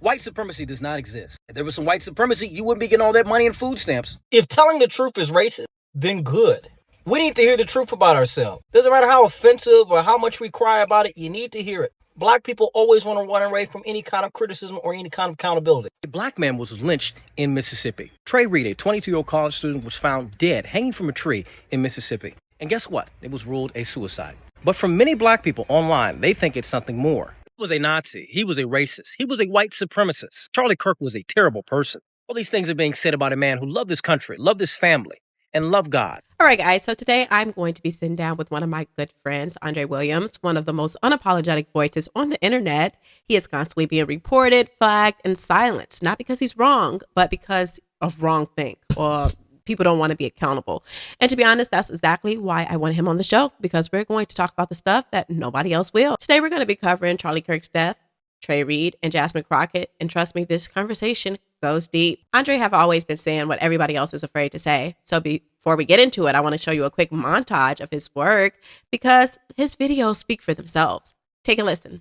White supremacy does not exist. If there was some white supremacy, you wouldn't be getting all that money in food stamps. If telling the truth is racist, then good. We need to hear the truth about ourselves. Doesn't matter how offensive or how much we cry about it, you need to hear it. Black people always want to run away from any kind of criticism or any kind of accountability. A black man was lynched in Mississippi. Trey Reed, a 22-year-old college student, was found dead hanging from a tree in Mississippi. And guess what? It was ruled a suicide. But for many black people online, they think it's something more. He was a Nazi. He was a racist. He was a white supremacist. Charlie Kirk was a terrible person. All these things are being said about a man who loved his country, loved his family, and loved God. All right, guys. So today I'm going to be sitting down with one of my good friends, Andre Williams, one of the most unapologetic voices on the internet. He is constantly being reported, flagged, and silenced, not because he's wrong, but because of wrong thing or people don't want to be accountable. And to be honest, that's exactly why I wanted him on the show, because we're going to talk about the stuff that nobody else will. Today, we're going to be covering Charlie Kirk's death, Trey Reed, and Jasmine Crockett. And trust me, this conversation goes deep. Andre have always been saying what everybody else is afraid to say. So before we get into it, I want to show you a quick montage of his work because his videos speak for themselves. Take a listen.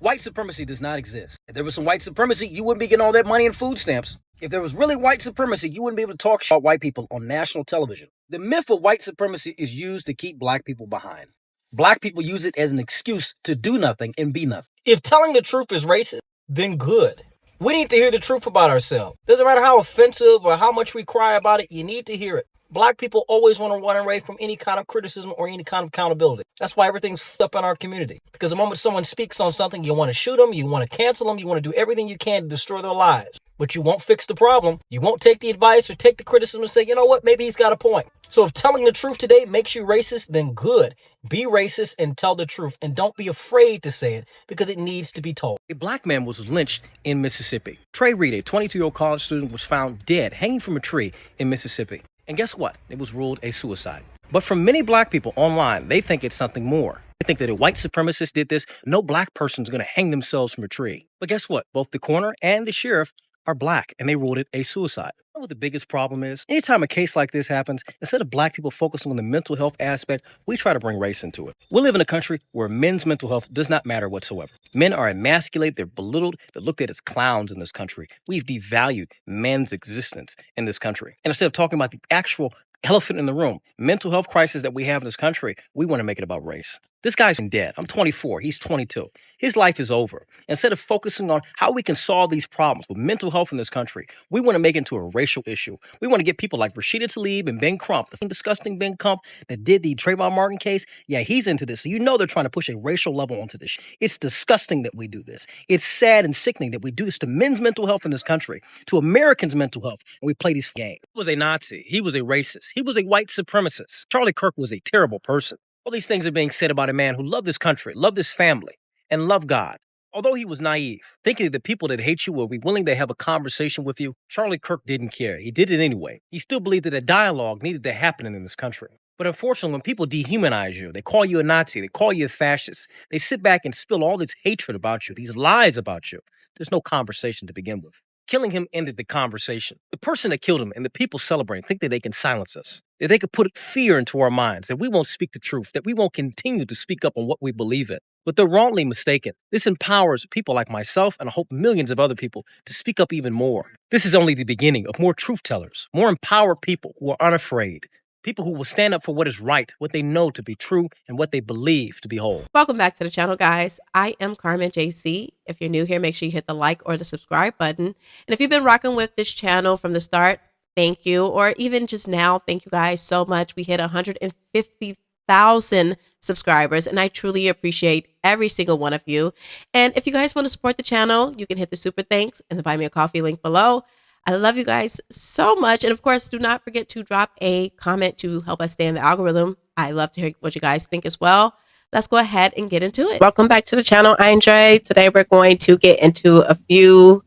White supremacy does not exist. If there was some white supremacy, you wouldn't be getting all that money in food stamps. If there was really white supremacy, you wouldn't be able to talk about white people on national television. The myth of white supremacy is used to keep black people behind. Black people use it as an excuse to do nothing and be nothing. If telling the truth is racist, then good. We need to hear the truth about ourselves. Doesn't matter how offensive or how much we cry about it, you need to hear it. Black people always want to run away from any kind of criticism or any kind of accountability. That's why everything's up in our community. Because the moment someone speaks on something, you want to shoot them, you want to cancel them, you want to do everything you can to destroy their lives. But you won't fix the problem. You won't take the advice or take the criticism and say, you know what, maybe he's got a point. So if telling the truth today makes you racist, then good. Be racist and tell the truth. And don't be afraid to say it because it needs to be told. A black man was lynched in Mississippi. Trey Reed, a 22-year-old college student, was found dead hanging from a tree in Mississippi. And guess what? It was ruled a suicide. But for many black people online, they think it's something more. They think that a white supremacist did this, no black person's going to hang themselves from a tree. But guess what? Both the coroner and the sheriff are black, and they ruled it a suicide. You know what the biggest problem is? Anytime a case like this happens, instead of black people focusing on the mental health aspect, we try to bring race into it. We live in a country where men's mental health does not matter whatsoever. Men are emasculated, they're belittled, they're looked at as clowns in this country. We've devalued men's existence in this country. And instead of talking about the actual elephant in the room, mental health crisis that we have in this country, we want to make it about race. This guy's dead. I'm 24. He's 22. His life is over. Instead of focusing on how we can solve these problems with mental health in this country, we want to make it into a racial issue. We want to get people like Rashida Tlaib and Ben Crump, the disgusting Ben Crump that did the Trayvon Martin case. Yeah, he's into this. So you know they're trying to push a racial level onto this. It's disgusting that we do this. It's sad and sickening that we do this to men's mental health in this country, to Americans' mental health, and we play these games. He was a Nazi. He was a racist. He was a white supremacist. Charlie Kirk was a terrible person. All these things are being said about a man who loved his country, loved his family, and loved God. Although he was naive, thinking that the people that hate you will be willing to have a conversation with you, Charlie Kirk didn't care. He did it anyway. He still believed that a dialogue needed to happen in this country. But unfortunately, when people dehumanize you, they call you a Nazi, they call you a fascist, they sit back and spill all this hatred about you, these lies about you, there's no conversation to begin with. Killing him ended the conversation. The person that killed him and the people celebrating think that they can silence us, that they could put fear into our minds, that we won't speak the truth, that we won't continue to speak up on what we believe in. But they're wrongly mistaken. This empowers people like myself and I hope millions of other people to speak up even more. This is only the beginning of more truth tellers, more empowered people who are unafraid. People who will stand up for what is right, what they know to be true, and what they believe to be whole. Welcome back to the channel, guys. I am Carmen Jaycee. If you're new here, make sure you hit the like or the subscribe button. And if you've been rocking with this channel from the start, thank you. Or even just now, thank you guys so much. We hit 150,000 subscribers, and I truly appreciate every single one of you. And if you guys want to support the channel, you can hit the super thanks and the buy me a coffee link below. I love you guys so much. And of course, do not forget to drop a comment to help us stay in the algorithm. I love to hear what you guys think as well. Let's go ahead and get into it. Welcome back to the channel, Andre. Today, we're going to get into a few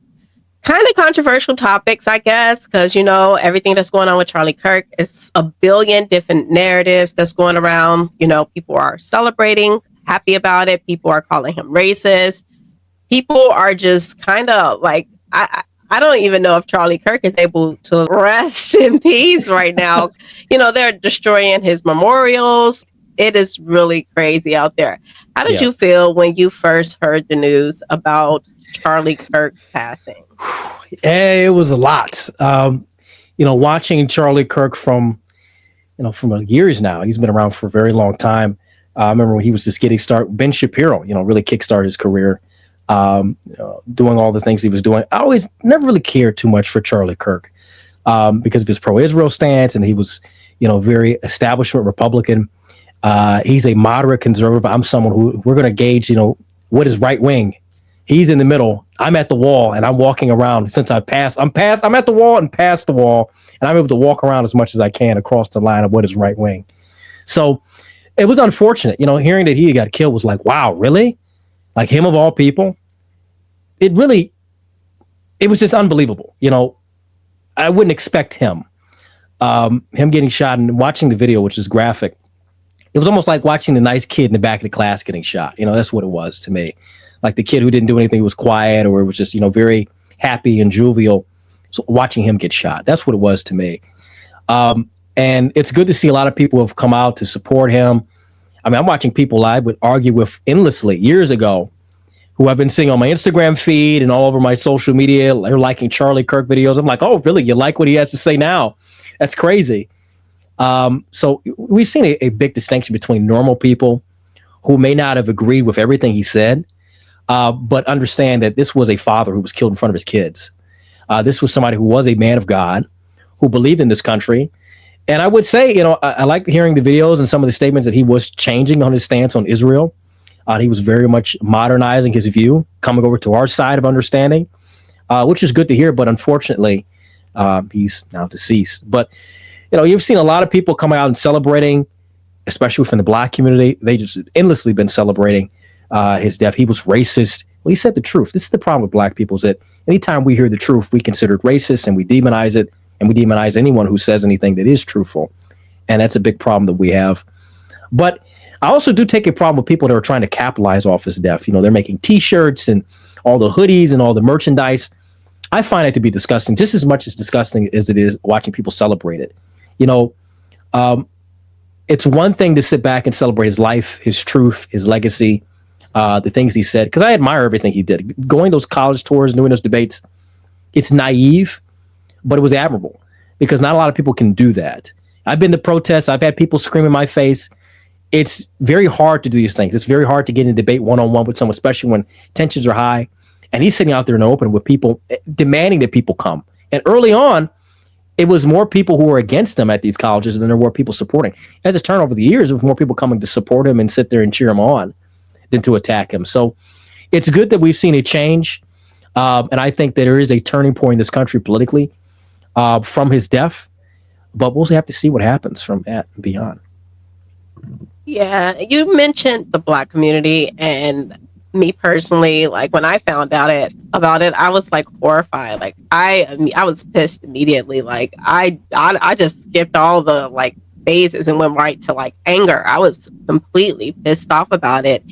kind of controversial topics, I guess, because, you know, everything that's going on with Charlie Kirk is a billion different narratives that's going around. You know, people are celebrating, happy about it. People are calling him racist. People are just kind of like, I don't even know if Charlie Kirk is able to rest in peace right now. You know, they're destroying his memorials. It is really crazy out there. How did you feel when you first heard the news about Charlie Kirk's passing? It was a lot. Watching Charlie Kirk from years now. He's been around for a very long time. I remember when he was just getting started. Ben Shapiro, really kickstarted his career, doing all the things he was doing. I always never really cared too much for Charlie Kirk because of his pro-Israel stance, and he was, very establishment Republican. He's a moderate conservative. I'm someone who we're going to gauge, what is right wing. He's in the middle. I'm at the wall, and I'm walking around. Since I'm at the wall and past the wall, and I'm able to walk around as much as I can across the line of what is right wing. So it was unfortunate, hearing that he got killed was like, wow, really? Like him of all people? It was just unbelievable. I wouldn't expect him getting shot, and watching the video, which is graphic. It was almost like watching the nice kid in the back of the class getting shot. That's what it was to me. Like the kid who didn't do anything, was quiet, or was just, very happy and jovial. So watching him get shot, that's what it was to me. And it's good to see a lot of people have come out to support him. I mean, I'm watching people I would argue with endlessly years ago, who I've been seeing on my Instagram feed and all over my social media. They're liking Charlie Kirk videos. I'm like, oh, really? You like what he has to say now? That's crazy. So we've seen a big distinction between normal people who may not have agreed with everything he said, but understand that this was a father who was killed in front of his kids. This was somebody who was a man of God, who believed in this country. And I would say, I like hearing the videos and some of the statements that he was changing on his stance on Israel. He was very much modernizing his view, coming over to our side of understanding, which is good to hear. But unfortunately, he's now deceased. But, you've seen a lot of people coming out and celebrating, especially within the Black community. They just endlessly been celebrating his death. He was racist. Well, he said the truth. This is the problem with Black people, is that anytime we hear the truth, we consider it racist and we demonize it, and we demonize anyone who says anything that is truthful. And that's a big problem that we have. But I also do take a problem with people that are trying to capitalize off his death. They're making T-shirts and all the hoodies and all the merchandise. I find it to be disgusting, just as much as disgusting as it is watching people celebrate it. It's one thing to sit back and celebrate his life, his truth, his legacy, the things he said, because I admire everything he did. Going those college tours and doing those debates, it's naive, but it was admirable, because not a lot of people can do that. I've been to protests. I've had people scream in my face. It's very hard to do these things. It's very hard to get in a debate one-on-one with someone, especially when tensions are high. And he's sitting out there in the open with people, demanding that people come. And early on, it was more people who were against him at these colleges than there were people supporting. As it's turned over the years, there was more people coming to support him and sit there and cheer him on than to attack him. So it's good that we've seen a change. And I think that there is a turning point in this country politically from his death. But we'll have to see what happens from that and beyond. Yeah, you mentioned the Black community, and me personally, like when I found out about it, I was like horrified. Like I was pissed immediately. Like I just skipped all the like phases and went right to like anger. I was completely pissed off about it.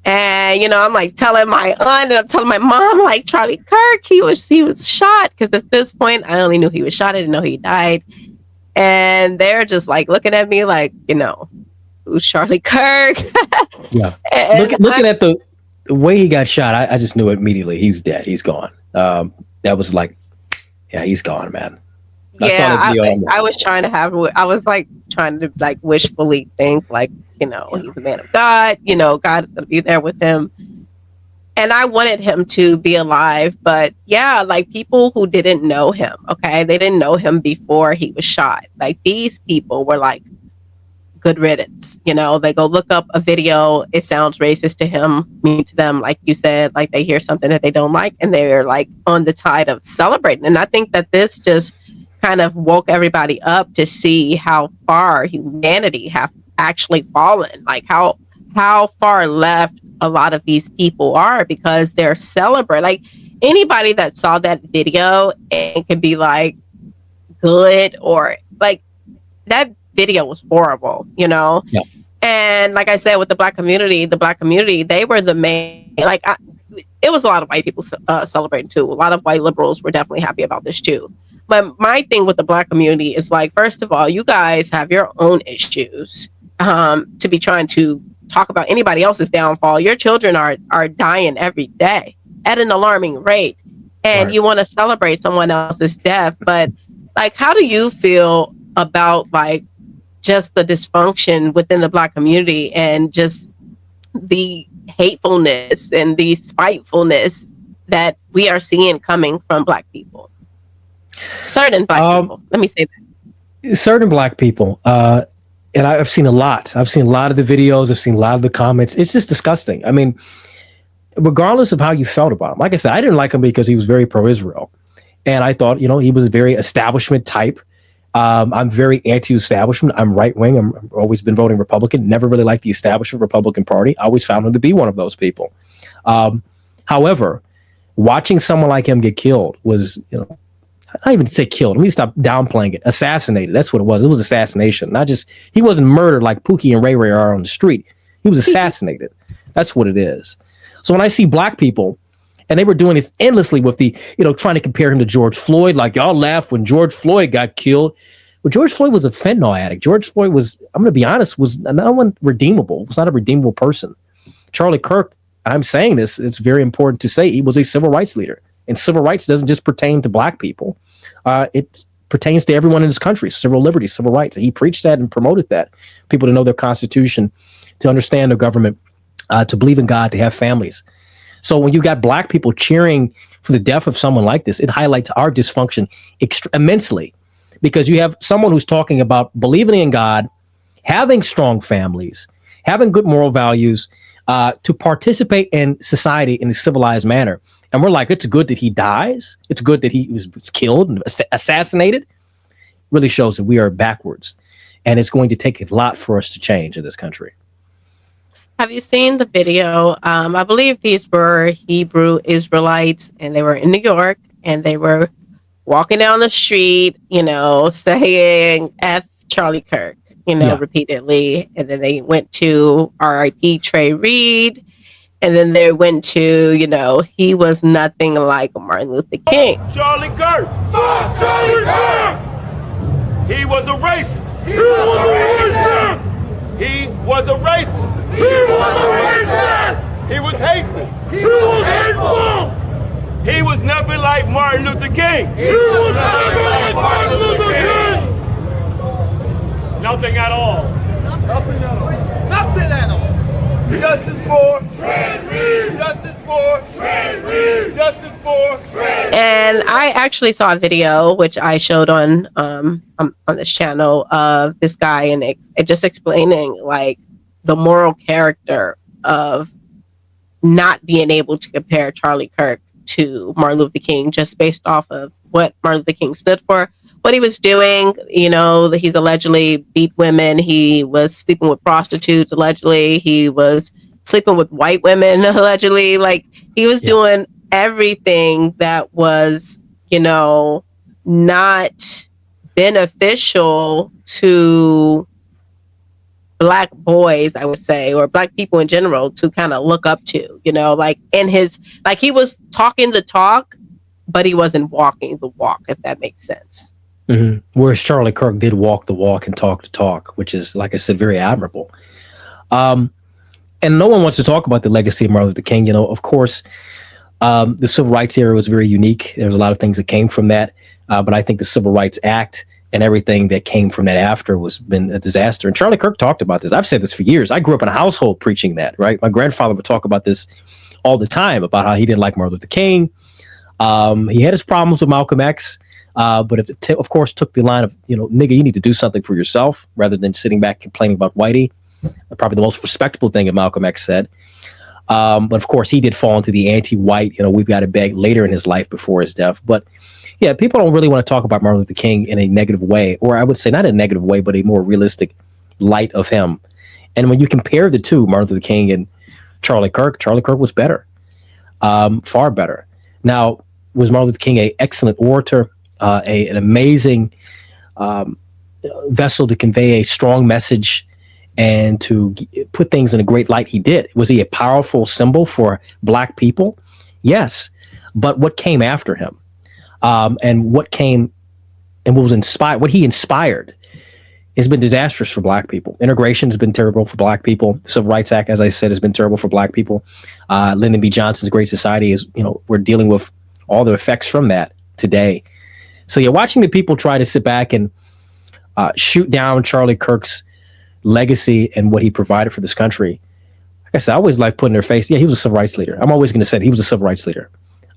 And I'm like telling my aunt and I'm telling my mom, like, Charlie Kirk, he was shot, because at this point I only knew he was shot. I didn't know he died. And they're just like looking at me like, who's Charlie Kirk? Yeah. Looking at the way he got shot, I just knew immediately he's dead. He's gone. That was like, yeah, he's gone, man. I was trying to like wishfully think like, he's a man of God, God is going to be there with him. And I wanted him to be alive. But yeah, like people who didn't know him, okay, they didn't know him before he was shot. Like these people were like, good riddance. They go look up a video. It sounds racist to them, like you said, like they hear something that they don't like, and they're like on the tide of celebrating. And I think that this just kind of woke everybody up to see how far humanity have actually fallen, like how far left a lot of these people are, because they're celebrating. Like anybody that saw that video and can be like good, or like that video was horrible, Yeah. And like I said, with the black community, they were the main, like it was a lot of white people celebrating too. A lot of white liberals were definitely happy about this too. But my thing with the black community is like, first of all, you guys have your own issues to be trying to talk about anybody else's downfall. Your children are dying every day. at an alarming rate, and you want to celebrate someone else's death. But like, how do you feel about like just the dysfunction within the Black community and just the hatefulness and the spitefulness that we are seeing coming from Black people? Certain Black people. Let me say that. Certain Black people. And I've seen a lot. I've seen a lot of the videos. I've seen a lot of the comments. It's just disgusting. I mean, regardless of how you felt about him, like I said, I didn't like him because he was very pro-Israel. And I thought, he was a very establishment type. I'm very anti-establishment. I'm right-wing. I've always been voting Republican. Never really liked the establishment Republican Party. I always found him to be one of those people. However, watching someone like him get killed was, I even say killed. Let me stop downplaying it. Assassinated. That's what it was. It was assassination. Not just, he wasn't murdered like Pookie and Ray Ray are on the street. He was assassinated. That's what it is. So when I see Black people, and they were doing this endlessly with the, trying to compare him to George Floyd, like y'all laugh when George Floyd got killed. Well, George Floyd was a fentanyl addict. George Floyd was, I'm going to be honest, was no one redeemable. Was not a redeemable person. Charlie Kirk, I'm saying this, it's very important to say, he was a civil rights leader. And civil rights doesn't just pertain to Black people. It pertains to everyone in this country, civil liberties, civil rights. And he preached that and promoted that. People to know their Constitution, to understand their government, to believe in God, to have families. So when you got Black people cheering for the death of someone like this, it highlights our dysfunction immensely, because you have someone who's talking about believing in God, having strong families, having good moral values, to participate in society in a civilized manner. And we're like, it's good that he dies. It's good that he was killed and assassinated. Really shows that we are backwards. And it's going to take a lot for us to change in this country. Have you seen the video? I believe these were Hebrew Israelites, and they were in New York, and they were walking down the street, saying F Charlie Kirk, repeatedly. And then they went to R.I.P. Trey Reed. And then they went to, he was nothing like Martin Luther King. Charlie Kirk! Fuck Charlie Kirk! He was a racist! He was a racist! He was a racist! He was a racist! He was hateful! He was hateful! He was nothing like Martin Luther King! He was nothing like Martin Luther King! Nothing at all! Nothing at all! Nothing at all! Justice for Trey Reed! Justice for Trey Reed! Justice for Trey Reed! And I actually saw a video which I showed on this channel of this guy, and it just explaining like the moral character of not being able to compare Charlie Kirk to Martin Luther King just based off of what Martin Luther King stood for, what he was doing. That he's allegedly beat women. He was sleeping with prostitutes. Allegedly, he was sleeping with white women. Allegedly, like he was doing everything that was, not beneficial to Black boys, I would say, or Black people in general, to kind of look up to. Like he was talking the talk, but he wasn't walking the walk, if that makes sense. Mm-hmm. Whereas Charlie Kirk did walk the walk and talk the talk, which is, like I said, very admirable. And no one wants to talk about the legacy of Martin Luther King. Of course, the Civil Rights era was very unique. There was a lot of things that came from that. But I think the Civil Rights Act and everything that came from that after was been a disaster. And Charlie Kirk talked about this. I've said this for years. I grew up in a household preaching that, right? My grandfather would talk about this all the time, about how he didn't like Martin Luther King. He had his problems with Malcolm X. But if it, of course, took the line of, nigga, you need to do something for yourself rather than sitting back complaining about Whitey. Probably the most respectable thing that Malcolm X said. But of course, he did fall into the anti-white, we've got to beg later in his life before his death. But yeah, people don't really want to talk about Martin Luther King in a negative way, or I would say not a negative way, but a more realistic light of him. And when you compare the two, Martin Luther King and Charlie Kirk was better, far better. Now, was Martin Luther King an excellent orator? An amazing vessel to convey a strong message and to put things in a great light? He did. Was he a powerful symbol for Black people? Yes. But what came after him, and what came and what was inspired, what he inspired, It's been disastrous for black people. Integration has been terrible for black people. The Civil Rights Act, as I said, has been terrible for black people. Lyndon B. Johnson's Great Society is, we're dealing with all the effects from that today. So you're watching the people try to sit back and shoot down Charlie Kirk's legacy and what he provided for this country. Like I said, I always like putting in their face, yeah, he was a civil rights leader. I'm always going to say he was a civil rights leader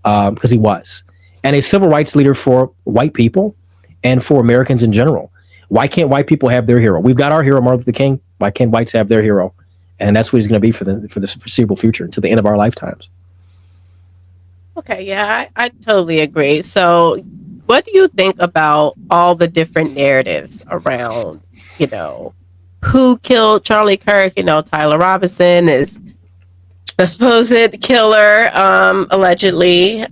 because he was. And a civil rights leader for white people and for Americans in general. Why can't white people have their hero? We've got our hero, Martin Luther King. Why can't whites have their hero? And that's what he's going to be for the foreseeable future until the end of our lifetimes. Okay, yeah, I totally agree. So what do you think about all the different narratives around, who killed Charlie Kirk? Tyler Robinson is the supposed killer, allegedly.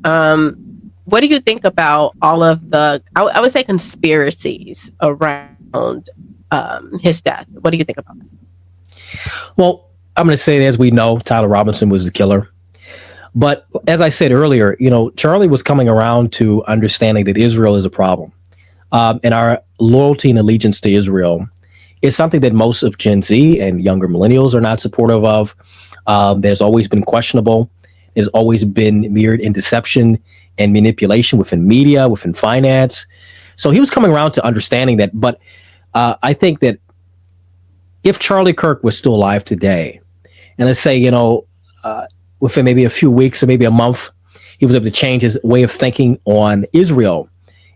What do you think about all of the, I would say, conspiracies around his death? What do you think about that? Well, I'm going to say, as we know, Tyler Robinson was the killer. But as I said earlier, Charlie was coming around to understanding that Israel is a problem. And our loyalty and allegiance to Israel is something that most of Gen Z and younger millennials are not supportive of. There's always been questionable. There's always been mirrored in deception and manipulation within media, within finance. So he was coming around to understanding that. But I think that if Charlie Kirk was still alive today, and let's say, within maybe a few weeks or maybe a month, he was able to change his way of thinking on Israel.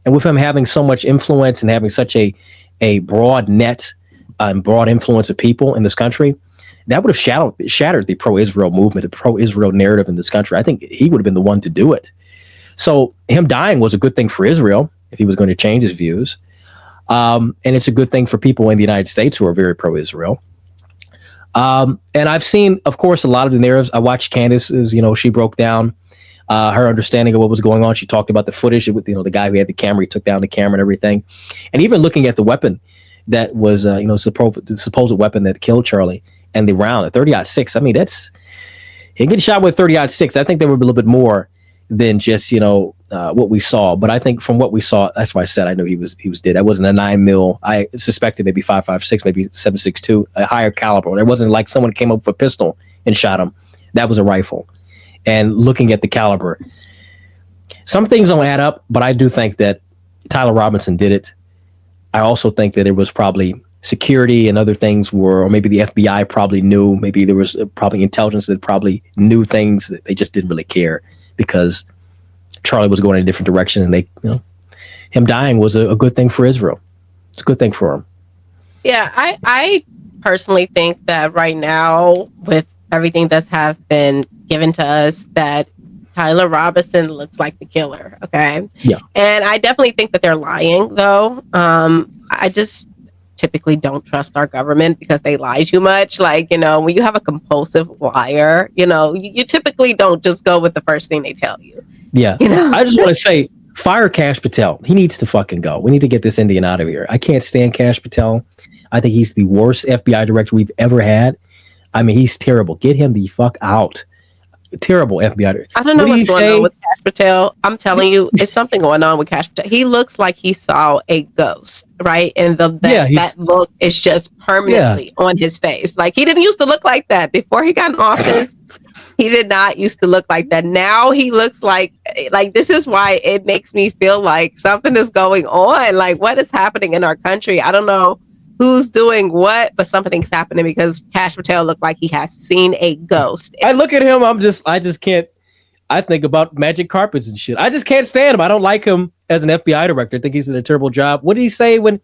And with him having so much influence and having such a broad net and broad influence of people in this country, that would have shattered the pro-Israel movement, the pro-Israel narrative in this country. I think he would have been the one to do it. So him dying was a good thing for Israel if he was going to change his views. And it's a good thing for people in the United States who are very pro-Israel. And I've seen, of course, a lot of the narratives. I watched Candace's, she broke down her understanding of what was going on. She talked about the footage with, the guy who had the camera, he took down the camera and everything. And even looking at the weapon that was, the supposed weapon that killed Charlie and the round, a 30-06. I mean, he get shot with 30-06. I think there would be a little bit more than just, what we saw. But I think from what we saw, that's why I said I knew he was dead. That wasn't a 9mm. I suspected maybe 5.56, maybe 7.62, a higher caliber. It wasn't like someone came up with a pistol and shot him. That was a rifle. And looking at the caliber, some things don't add up, but I do think that Tyler Robinson did it. I also think that it was probably security and other things or maybe the FBI probably knew, maybe there was probably intelligence that probably knew things that they just didn't really care because Charlie was going in a different direction, and him dying was a good thing for Israel. It's a good thing for him. Yeah, I personally think that right now, with everything that's have been given to us, that Tyler Robinson looks like the killer. Okay. Yeah. And I definitely think that they're lying, though. I just typically don't trust our government because they lie too much. Like, when you have a compulsive liar, you typically don't just go with the first thing they tell you. Yeah. I just want to say, fire Kash Patel. He needs to fucking go. We need to get this Indian out of here. I can't stand Kash Patel. I think he's the worst FBI director we've ever had. I mean, he's terrible. Get him the fuck out. Terrible FBI director. I don't know what's going on with Kash Patel. I'm telling you, it's something going on with Kash Patel. He looks like he saw a ghost, right? And that look is just permanently on his face. Like, he didn't used to look like that before he got in office. He did not used to look like that. Now he looks like this is why it makes me feel like something is going on. Like, what is happening in our country? I don't know who's doing what, but something's happening because Kash Patel looked like he has seen a ghost. I look at him, I just can't. I think about magic carpets and shit. I just can't stand him. I don't like him as an FBI director. I think he's done a terrible job. What did he say when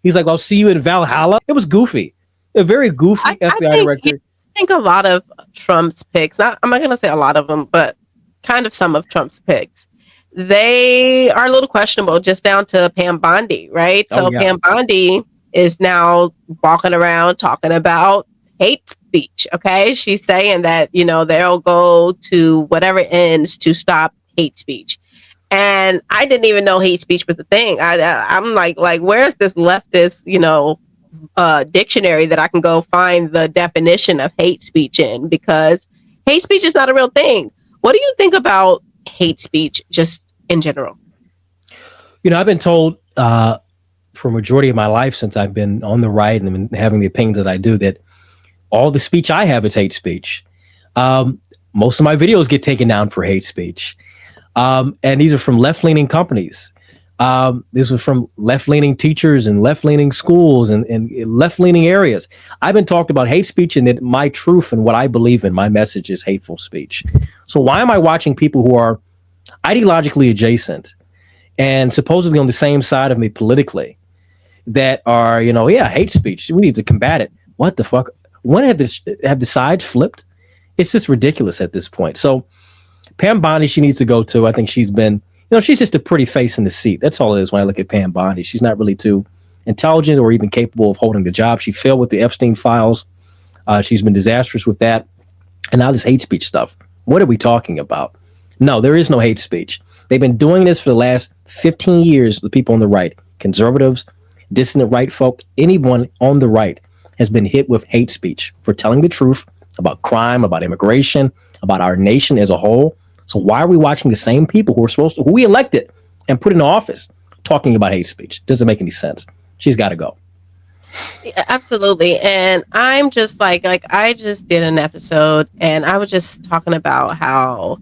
he's like, I'll see you in Valhalla? It was goofy. A very goofy FBI director. I think a lot of Trump's picks, I'm not going to say a lot of them, but kind of some of Trump's picks, they are a little questionable, just down to Pam Bondi, right? Pam Bondi is now walking around talking about hate speech. Okay. She's saying that, they'll go to whatever ends to stop hate speech. And I didn't even know hate speech was a thing. I'm like, where's this leftist, dictionary that I can go find the definition of hate speech in, because hate speech is not a real thing. What do you think about hate speech just in general? I've been told, for a majority of my life since I've been on the right and been having the opinions that I do, that all the speech I have is hate speech. Most of my videos get taken down for hate speech. And these are from left-leaning companies. This was from left-leaning teachers and left-leaning schools and left-leaning areas. I've been talking about hate speech and that my truth and what I believe in, my message is hateful speech. So why am I watching people who are ideologically adjacent and supposedly on the same side of me politically that are, hate speech? We need to combat it. What the fuck? When have the sides flipped? It's just ridiculous at this point. So Pam Bondi, she needs to go too. I think she's been, she's just a pretty face in the seat. That's all it is when I look at Pam Bondi. She's not really too intelligent or even capable of holding the job. She failed with the Epstein files. She's been disastrous with that. And now this hate speech stuff. What are we talking about? No, there is no hate speech. They've been doing this for the last 15 years, the people on the right, conservatives, dissident right folk, anyone on the right has been hit with hate speech for telling the truth about crime, about immigration, about our nation as a whole. So why are we watching the same people who we elected and put in office talking about hate speech? Doesn't make any sense. She's got to go. Yeah, absolutely. And I'm just like I just did an episode and I was just talking about how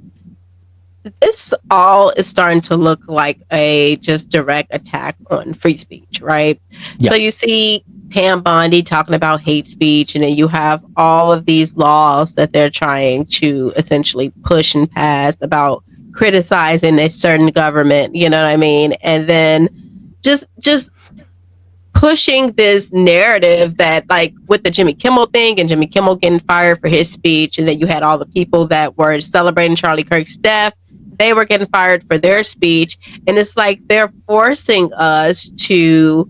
this all is starting to look like a just direct attack on free speech, right? Yeah. So you see Pam Bondi talking about hate speech, and then you have all of these laws that they're trying to essentially push and pass about criticizing a certain government, you know what I mean? And then just pushing this narrative that, like, with the Jimmy Kimmel thing and Jimmy Kimmel getting fired for his speech, and then you had all the people that were celebrating Charlie Kirk's death, they were getting fired for their speech. And it's like they're forcing us to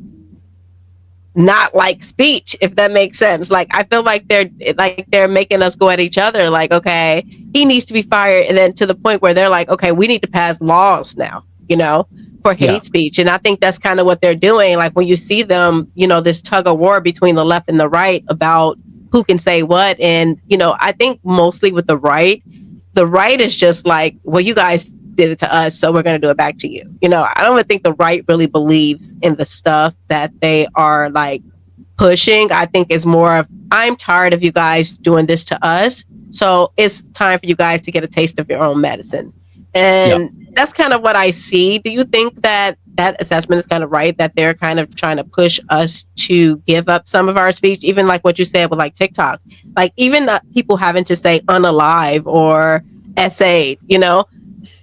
not like speech, if that makes sense. Like, I feel like they're making us go at each other, like, okay, he needs to be fired, and then to the point where they're like, okay, we need to pass laws now, for hate speech. And I think that's kind of what they're doing. Like, when you see them, this tug of war between the left and the right about who can say what. And I think mostly with the right is just like, well, you guys did it to us, so we're going to do it back to you. I don't even think the right really believes in the stuff that they are like pushing. I think it's more of, I'm tired of you guys doing this to us, so it's time for you guys to get a taste of your own medicine. And that's kind of what I see. Do you think that assessment is kind of right, that they're kind of trying to push us to give up some of our speech, even like what you said with like TikTok, like even people having to say unalive or essayed,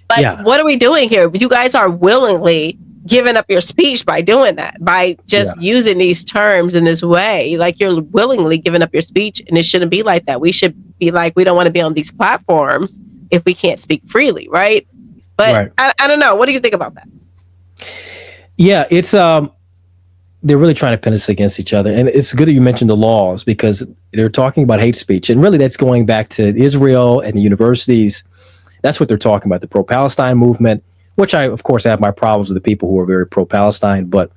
But what are we doing here? You guys are willingly giving up your speech by doing that, by just using these terms in this way. Like, you're willingly giving up your speech, and it shouldn't be like that. We should be like, we don't want to be on these platforms if we can't speak freely, right? But I don't know. What do you think about that? Yeah, it's they're really trying to pin us against each other. And it's good that you mentioned the laws, because they're talking about hate speech. And really that's going back to Israel and the universities. That's what they're talking about, the pro-Palestine movement, which I, of course, have my problems with the people who are very pro-Palestine, but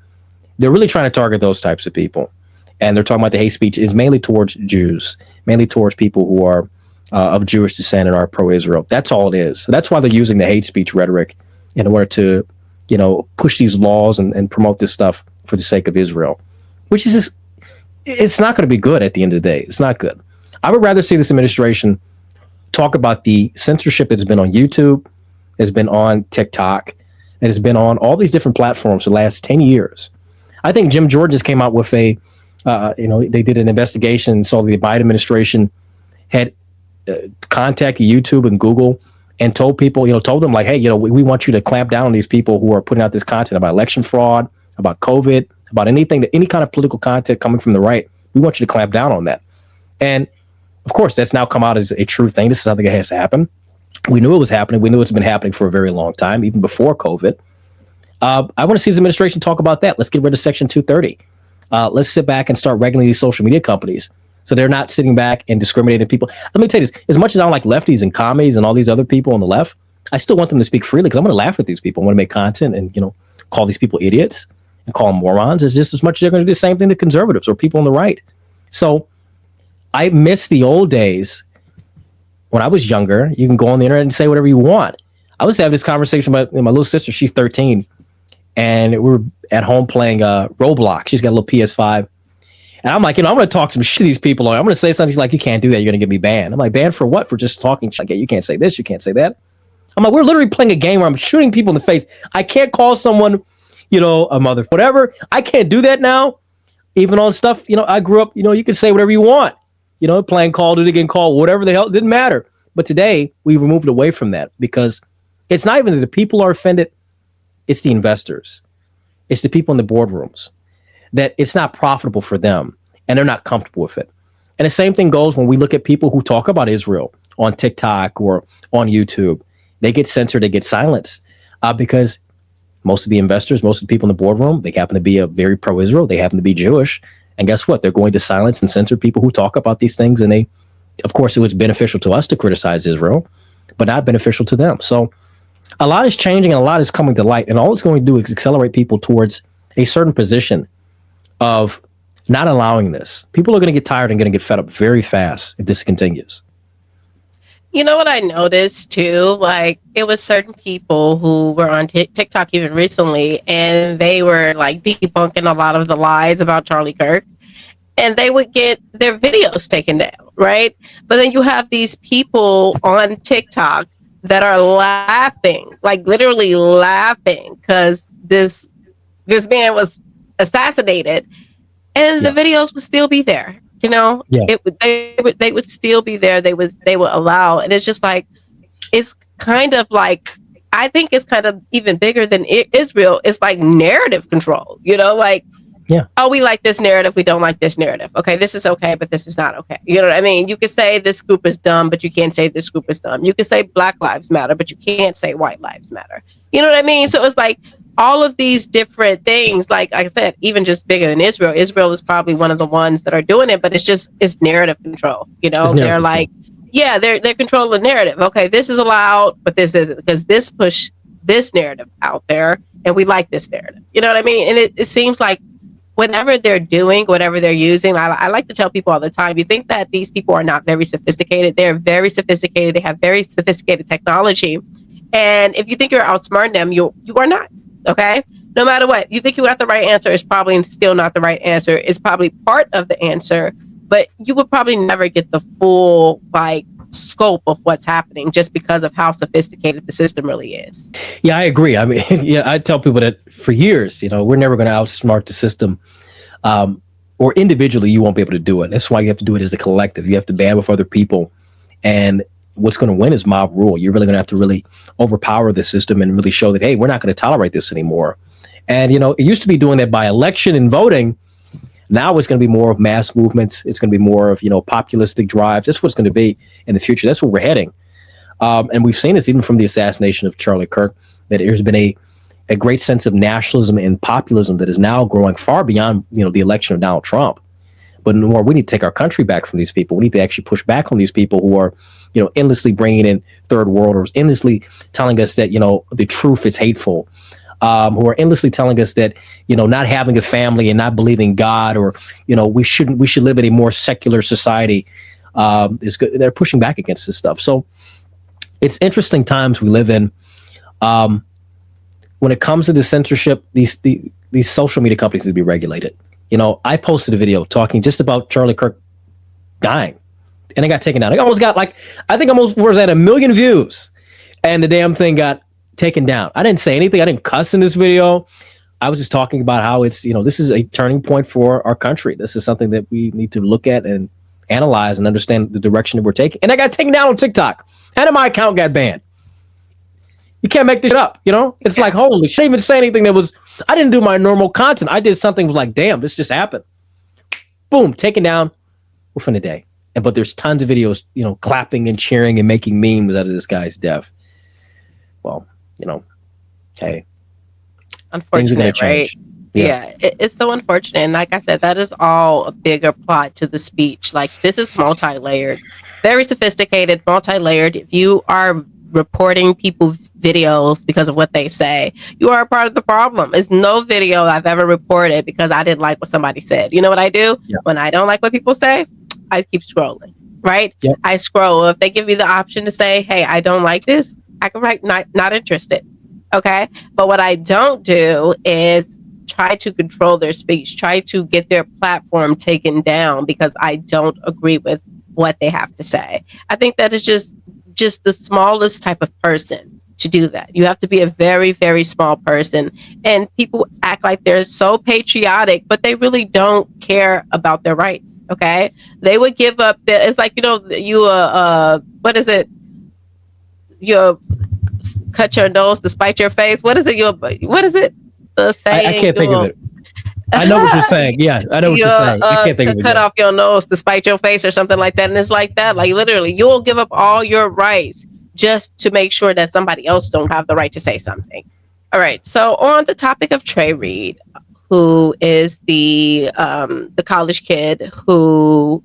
they're really trying to target those types of people. And they're talking about the hate speech is mainly towards Jews, mainly towards people who are of Jewish descent and are pro-Israel. That's all it is. So that's why they're using the hate speech rhetoric in order to, push these laws and promote this stuff for the sake of Israel, which is just, it's not going to be good at the end of the day. It's not good. I would rather see this administration talk about the censorship that's been on YouTube, that's been on TikTok, that has been on all these different platforms for the last 10 years. I think Jim Jordan just came out with they did an investigation, saw the Biden administration had contacted YouTube and Google and told people, told them like, hey, we want you to clamp down on these people who are putting out this content about election fraud, about COVID, about any kind of political content coming from the right. We want you to clamp down on that. And of course, that's now come out as a true thing. This is something that has to happen. We knew it was happening. We knew it's been happening for a very long time, even before COVID. I want to see this administration talk about that. Let's get rid of Section 230. Let's sit back and start regulating these social media companies so they're not sitting back and discriminating people. Let me tell you this. As much as I don't like lefties and commies and all these other people on the left, I still want them to speak freely because I'm going to laugh at these people. I want to make content and, call these people idiots and call them morons. It's just as much as they're going to do the same thing to conservatives or people on the right. So I miss the old days when I was younger. You can go on the internet and say whatever you want. I was having this conversation about my little sister. She's 13. And we were at home playing Roblox. She's got a little PS5. And I'm like, I'm going to talk some shit to these people. I'm going to say something. She's like, you can't do that. You're going to get me banned. I'm like, banned for what? For just talking. She's like, yeah, you can't say this. You can't say that. I'm like, we're literally playing a game where I'm shooting people in the face. I can't call someone, a mother, whatever. I can't do that now. Even on stuff, I grew up, you can say whatever you want. Playing Call of Duty, getting called, whatever the hell, it didn't matter. But today, we've moved away from that because it's not even that the people are offended. It's the investors. It's the people in the boardrooms. That it's not profitable for them and they're not comfortable with it. And the same thing goes when we look at people who talk about Israel on TikTok or on YouTube. They get censored, they get silenced because most of the investors, most of the people in the boardroom, they happen to be very pro-Israel. They happen to be Jewish. And guess what? They're going to silence and censor people who talk about these things. And of course, it was beneficial to us to criticize Israel, but not beneficial to them. So a lot is changing and a lot is coming to light. And all it's going to do is accelerate people towards a certain position of not allowing this. People are going to get tired and going to get fed up very fast if this continues. You know what I noticed too? Like it was certain people who were on TikTok even recently, and they were like debunking a lot of the lies about Charlie Kirk, and they would get their videos taken down, right? But then you have these people on TikTok that are laughing, like literally laughing, because this man was assassinated, and the videos would still be there. They would still be there. They would allow, and it's just like, it's kind of like, I think it's kind of even bigger than Israel. It's like narrative control, oh, we like this narrative, we don't like this narrative. Okay, this is okay, but this is not okay. You know what I mean? You can say this group is dumb, but you can't say this group is dumb. You can say Black Lives Matter, but you can't say White Lives Matter. You know what I mean? So it's like all of these different things, like I said, even just bigger than Israel. Israel is probably one of the ones that are doing it, but it's narrative control. They're like, they're controlling the narrative. Okay, this is allowed, but this isn't, because this push this narrative out there, and we like this narrative. You know what I mean? And it seems like whatever they're doing, whatever they're using, I like to tell people all the time, you think that these people are not very sophisticated. They're very sophisticated. They have very sophisticated technology. And if you think you're outsmarting them, you are not. Okay? No matter what, you think you got the right answer, it's probably still not the right answer. It's probably part of the answer, but you would probably never get the full scope of what's happening just because of how sophisticated the system really is. Yeah, I agree. I mean, I tell people that for years, we're never going to outsmart the system. Or individually, you won't be able to do it. That's why you have to do it as a collective. You have to band with other people. And what's going to win is mob rule. You're really going to have to really overpower the system and really show that, hey, we're not going to tolerate this anymore. And, it used to be doing that by election and voting. Now it's going to be more of mass movements. It's going to be more of, populistic drives. That's what it's going to be in the future. That's where we're heading. And we've seen this even from the assassination of Charlie Kirk, that there's been a great sense of nationalism and populism that is now growing far beyond, the election of Donald Trump. But more, we need to take our country back from these people. We need to actually push back on these people who are, endlessly bringing in third worlders, endlessly telling us that, the truth is hateful, who are endlessly telling us that, not having a family and not believing God, or, we should live in a more secular society is good. They're pushing back against this stuff. So it's interesting times we live in. When it comes to the censorship, these social media companies need to be regulated. I posted a video talking just about Charlie Kirk dying, and it got taken down. I almost got was at 1 million views, and the damn thing got taken down. I didn't say anything. I didn't cuss in this video. I was just talking about how it's, this is a turning point for our country. This is something that we need to look at and analyze and understand the direction that we're taking. And I got taken down on TikTok, and my account got banned. You can't make this up, It's like, holy shit. I didn't even say anything I didn't do my normal content. I did something was like, damn, this just happened. Boom, taken down within a day. But there's tons of videos, clapping and cheering and making memes out of this guy's death. Well, hey. Unfortunate, right? Yeah, it's so unfortunate. And like I said, that is all a bigger plot to the speech. Like, this is multi-layered, very sophisticated, multi-layered. If you are reporting people's videos because of what they say, you are a part of the problem. There's no video I've ever reported because I didn't like what somebody said. You know what I do? Yeah. When I don't like what people say, I keep scrolling, right? Yep. I scroll. If they give me the option to say, hey, I don't like this, I can write not interested. Okay. But what I don't do is try to control their speech, try to get their platform taken down because I don't agree with what they have to say. I think that is just the smallest type of person to do that. You have to be a very, very small person. And people act like they're so patriotic, but they really don't care about their rights. Okay. They would give up it's like, what is it? You cut your nose to spite your face. What is it? What is it? The saying? I can't think of it. I know what you're saying. Yeah, I know what you're saying. I can't think of it. Cut off your nose to spite your face or something like that. And it's like that. Like literally, you'll give up all your rights just to make sure that somebody else don't have the right to say something. All right. So on the topic of Trey Reed, who is the college kid who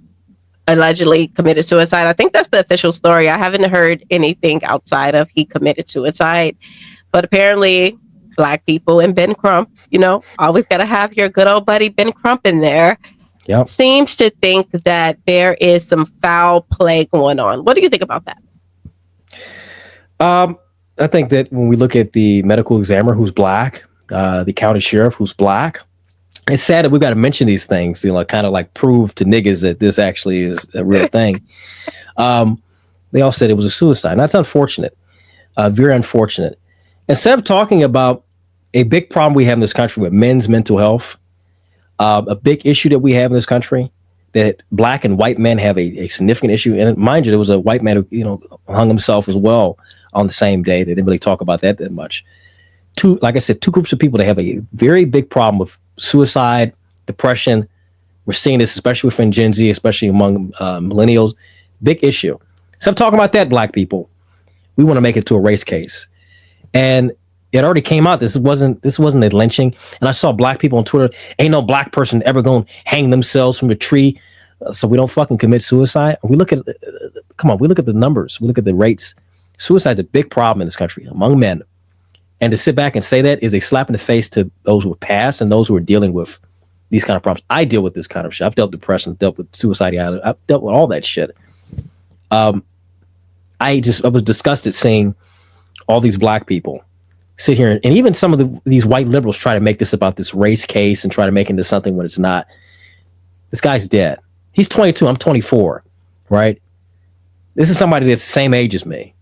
allegedly committed suicide. I think that's the official story. I haven't heard anything outside of he committed suicide. But apparently Black people and Ben Crump, always got to have your good old buddy Ben Crump in there. Yep. Seems to think that there is some foul play going on. What do you think about that? I think that when we look at the medical examiner who's Black, the county sheriff who's Black, it's sad that we've got to mention these things, kind of like prove to niggas that this actually is a real thing. They all said it was a suicide. And that's unfortunate, very unfortunate. Instead of talking about a big problem we have in this country with men's mental health, a big issue that we have in this country, that Black and white men have a significant issue. And mind you, there was a white man who, hung himself as well on the same day. They didn't really talk about that much. Like I said, two groups of people that have a very big problem with suicide, depression. We're seeing this, especially within Gen Z, especially among millennials. Big issue. Stop talking about that, Black people. We want to make it to a race case. And it already came out. This wasn't a lynching. And I saw Black people on Twitter. Ain't no Black person ever going to hang themselves from a tree, so we don't fucking commit suicide. We look at the numbers. We look at the rates. Suicide's a big problem in this country among men. And to sit back and say that is a slap in the face to those who have passed and those who are dealing with these kind of problems. I deal with this kind of shit. I've dealt with depression, dealt with suicidality. I've dealt with all that shit. I was disgusted seeing all these Black people sit here and even some of these white liberals try to make this about this race case and try to make it into something when it's not. This guy's dead. He's 22. I'm 24. Right? This is somebody that's the same age as me.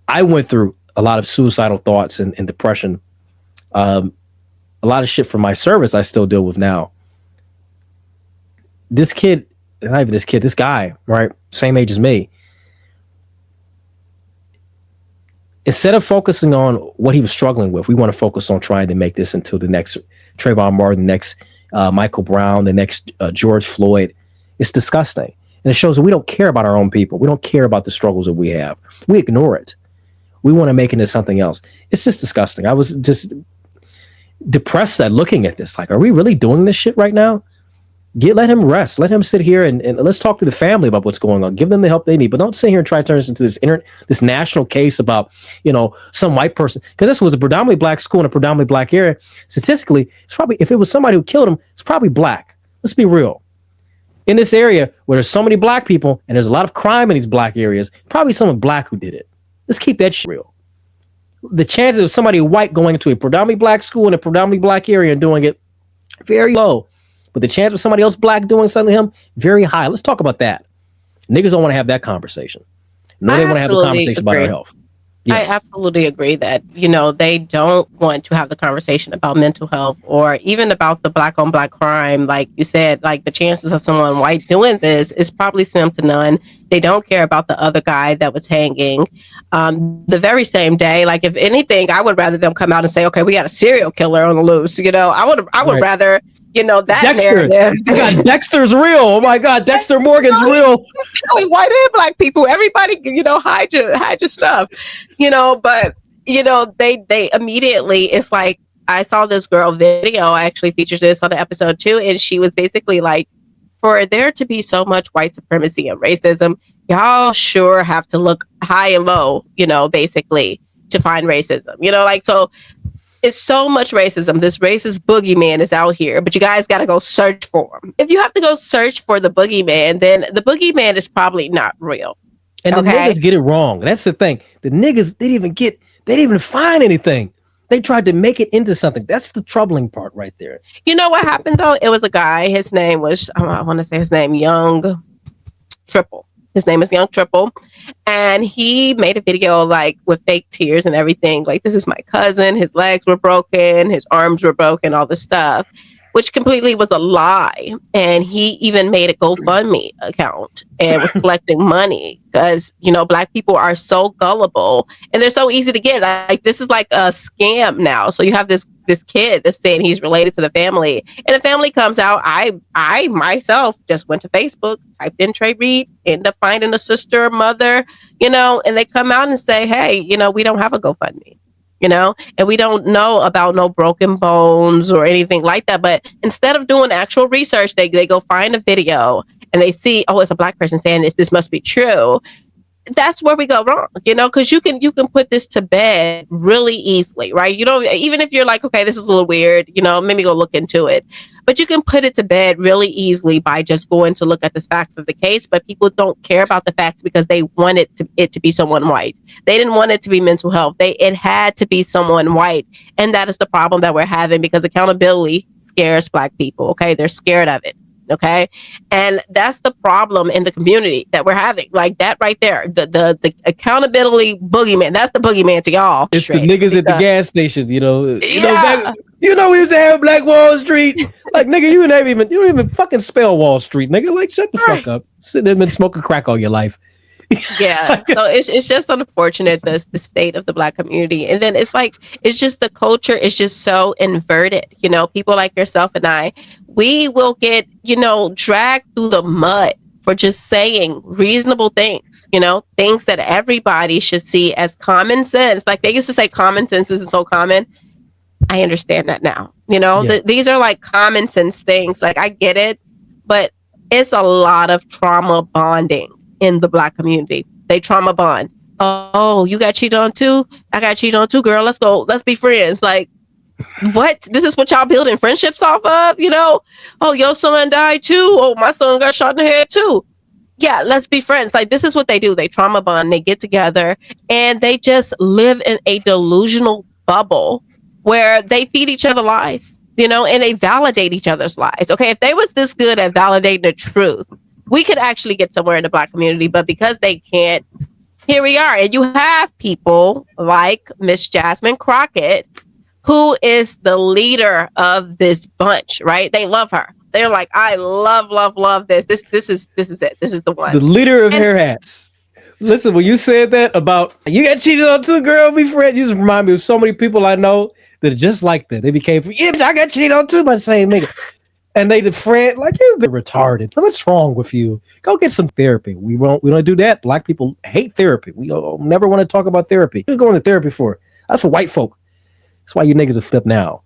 I went through a lot of suicidal thoughts and depression. A lot of shit from my service I still deal with now. This kid, not even this kid, this guy, right? Same age as me. Instead of focusing on what he was struggling with, we want to focus on trying to make this into the next Trayvon Martin, the next Michael Brown, the next George Floyd. It's disgusting. And it shows that we don't care about our own people. We don't care about the struggles that we have. We ignore it. We want to make it into something else. It's just disgusting. I was just depressed at looking at this. Like, are we really doing this shit right now? Let him rest. Let him sit here and let's talk to the family about what's going on. Give them the help they need. But don't sit here and try to turn this into this national case about, some white person. Because this was a predominantly Black school in a predominantly Black area. Statistically, it's probably, if it was somebody who killed him, it's probably Black. Let's be real. In this area where there's so many Black people and there's a lot of crime in these Black areas, probably someone Black who did it. Let's keep that shit real. The chances of somebody white going into a predominantly Black school in a predominantly Black area and doing it, very low. But the chance of somebody else Black doing something to him, very high. Let's talk about that. Niggas don't want to have that conversation. No, they want to have the conversation about our health. Yeah. I absolutely agree that, they don't want to have the conversation about mental health or even about the Black on Black crime. Like you said, like the chances of someone white doing this is probably slim to none. They don't care about the other guy that was hanging the very same day. Like, if anything, I would rather them come out and say, okay, we got a serial killer on the loose. I would rather, that Dexter's. narrative. Oh my God, Dexter's real. Oh my God, Dexter Morgan's real. White and Black people, everybody, hide your stuff, but they immediately, it's like, I saw this girl video, I actually featured this on the episode too, and she was basically like, for there to be so much white supremacy and racism, y'all sure have to look high and low, basically to find racism, so it's so much racism. This racist boogeyman is out here, but you guys got to go search for him. If you have to go search for the boogeyman, then the boogeyman is probably not real. And the niggas get it wrong. That's the thing. The niggas, they didn't even find anything. They tried to make it into something. That's the troubling part right there. You know what happened though? It was a guy. His name was, I want to say his name, Young Triple. His name is Young Triple. And he made a video like with fake tears and everything. Like, this is my cousin. His legs were broken. His arms were broken, all this stuff, which completely was a lie. And he even made a GoFundMe account and was collecting money because, you know, Black people are so gullible and they're so easy to get. Like, this is like a scam now. So you have this kid that's saying he's related to the family, and the family comes out. I myself just went to Facebook, typed in Trey Reed, ended up finding a sister, mother, you know, and they come out and say, hey, you know, we don't have a GoFundMe, you know, and we don't know about no broken bones or anything like that. But instead of doing actual research, they go find a video and they see, oh, it's a Black person saying this must be true. That's where we go wrong, you know, because you can put this to bed really easily, right? You know, even if you're like, okay, this is a little weird, you know, maybe go look into it. But you can put it to bed really easily by just going to look at the facts of the case. But people don't care about the facts because they want it to be someone white. They didn't want it to be mental health. It had to be someone white. And that is the problem that we're having, because accountability scares Black people. Okay, they're scared of it. Okay. And that's the problem in the community that we're having. Like that right there. The accountability boogeyman. That's the boogeyman to y'all. It's straight. The niggas at the gas station, you know. Yeah. We used to have Black Wall Street. Like, nigga, you don't even fucking spell Wall Street, nigga. Like, shut the fuck up. Sitting there and been smoking crack all your life. Yeah. So it's just unfortunate, the state of the Black community. And then it's just the culture is just so inverted. You know, people like yourself and I, we will get, you know, dragged through the mud for just saying reasonable things, you know, things that everybody should see as common sense. Like they used to say common sense isn't so common. I understand that now. You know, these are like common sense things. Like I get it, but it's a lot of trauma bonding in the Black community. They trauma bond. Oh, you got cheated on too? I got cheated on too, girl. Let's go. Let's be friends. Like, what? This is what y'all building friendships off of, you know? Oh, your son died too. Oh, my son got shot in the head too. Yeah, let's be friends. Like, this is what they do. They trauma bond. They get together and they just live in a delusional bubble where they feed each other lies, you know, and they validate each other's lies. Okay, if they was this good at validating the truth, we could actually get somewhere in the Black community, but because they can't, here we are. And you have people like Miss Jasmine Crockett, who is the leader of this bunch, right? They love her. They're like, I love this. This is it. This is the one. The leader of hair hats. Listen, when you said that about you got cheated on too, girl, be friends, you just remind me of so many people I know that are just like that. They became, yeah, I got cheated on too by the same nigga. And they the friend, like, you've been retarded. What's wrong with you? Go get some therapy. We don't do that. Black people hate therapy. We don't never want to talk about therapy. What are you going to therapy for? That's for white folk. That's why you niggas are flipped now.